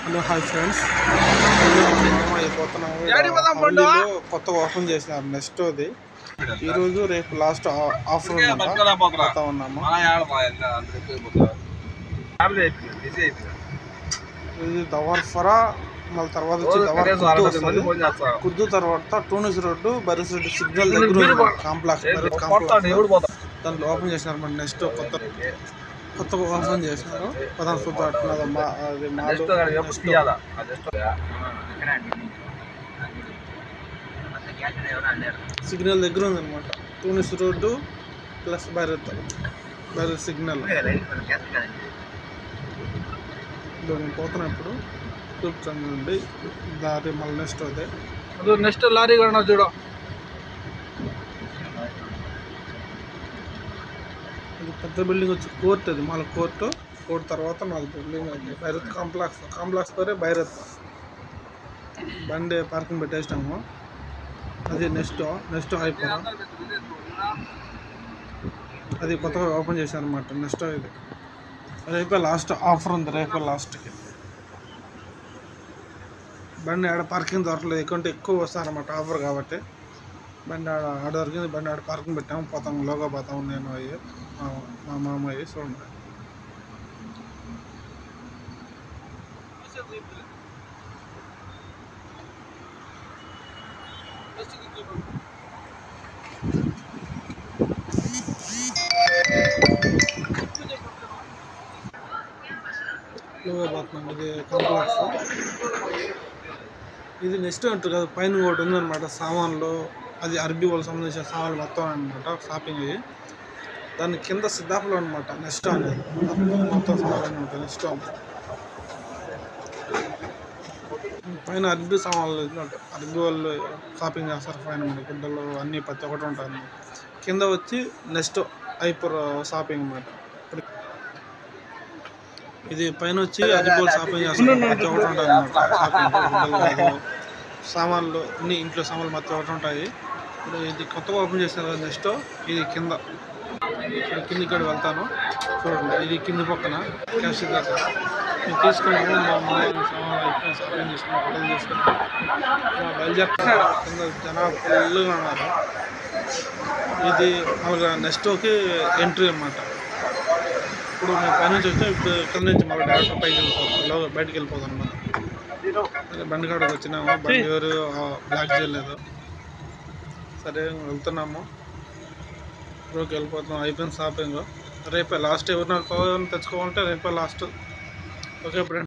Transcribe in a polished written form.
Hello hi friends, కొత్తగా open చేసినారు next అది ఈరోజు రేపు లాస్ట్ ఆఫర్ పోతా ఉన్నాము. ఇది దవర్ఫరా మళ్ళీ తర్వాత వచ్చి కుర్దు తర్వాత టూనిస్ రోడ్డు బరిసిరెడ్డి సిగ్నల్ దగ్గర కాంప్లెక్స్ దాంట్లో ఓపెన్ చేసినారు. మన నెక్స్ట్ కొత్తగా ఓపెన్ చేసినారు. పదార్థ సిగ్నల్ దగ్గర ఉందన్నమాట. టూనిస్ రోడ్డు ప్లస్ భైరత్ సిగ్నల్ పోతున్నా. ఇప్పుడు చూపుతుంది దారి మళ్ళీ నెక్స్ట్ అదే నెక్స్ట్ లారీ కూడా చూడ. ఇది పెద్ద బిల్డింగ్ వచ్చి కోర్ట్, అది మళ్ళీ కోర్టు తర్వాత మాది బిల్డింగ్ అది భైరత్ కాంప్లెక్స్ పేరే భైరత్. బండి పార్కింగ్ పెట్టేసినాము. అది నెక్స్ట్ హైపర్ అది కొత్తగా ఓపెన్ చేశారు అన్నమాట. నెక్స్ట్ ఇది రేపే లాస్ట్ ఆఫర్ ఉంది. రేపే లాస్ట్కి బండి ఆడ పార్కింగ్ దొరకలేదు, ఎక్కువ వస్తారన్నమాట ఆఫర్ కాబట్టి. బండి ఆడ దొరికింది. బండి ఆడ పార్కింగ్ పెట్టాము. పోతాము లోగా పోతాము. నేను అయ్యి మా మామయ్య చూడండి. లోగా పోతున్నాం. ఇది కాంప్లెక్స్. ఇది నెక్స్ట్ అంటారు కదా, పైన ఒకటి ఉందన్నమాట సామాన్లు. అది అరబీ వాళ్ళకి సంబంధించిన సామాన్లు మొత్తం అనమాట. షాపింగ్ అయ్యి దాని కింద సిద్ధాపులో అనమాట. నెక్స్ట్ అనేది మొత్తం సామాన్లు అనమాట. నెక్స్ట్ పైన అరబీ సామాన్లు అరబీ వాళ్ళు షాపింగ్ చేస్తారు. పైన మన గుడ్డలు అన్నీ ప్రతి ఒక్కటి ఉంటుంది. కింద వచ్చి నెక్స్ట్ హైపర్ షాపింగ్ అనమాట. ఇది పైన వచ్చి అరబీ వాళ్ళు షాపింగ్ చేస్తారు. ప్రతి ఒక్కటి ఉంటుంది అనమాట. షాపింగ్ గుడ్డలు సామాన్లు అన్ని ఇంట్లో సామాన్లు మొత్తం ఒకటి ఉంటాయి. ఇప్పుడు ఇది కొత్తగా ఓపెన్ చేశారు కదా. నెక్స్ట్ ఇది కింద ఇక్కడ వెళ్తాను చూడండి. ఇది కింది పక్కన క్యాష్ దగ్గర మేము తీసుకున్నాము. మా సామాన్లు అయిపోయిన షాపింగ్ చేసుకున్నాం, బట్టలు తీసుకున్నాం. బయలుదేరుతున్నాడు. కింద జనాలు ఫుల్గా ఉన్నారు. ఇది మళ్ళీ నెక్స్ట్కి ఎంట్రీ అన్నమాట. ఇప్పుడు మేము పైనుంచి వచ్చాం. ఇప్పుడు ఇక్కడ నుంచి మళ్ళీ డైరెక్ట్ పైకి వెళ్ళిపోతాం, బయటకు వెళ్ళిపోతాం అన్నమాట. బండి కాడికి వచ్చినాము. బండి ఎవరు బ్లాక్ చేయలేదు. సరే వెళ్తున్నాము. రోడ్కి వెళ్ళిపోతున్నాం. అయిపోయింది షాపింగ్. రేపే లాస్ట్. ఎవరినైనా తెచ్చుకోవాలంటే రేపే లాస్ట్. Okay friends.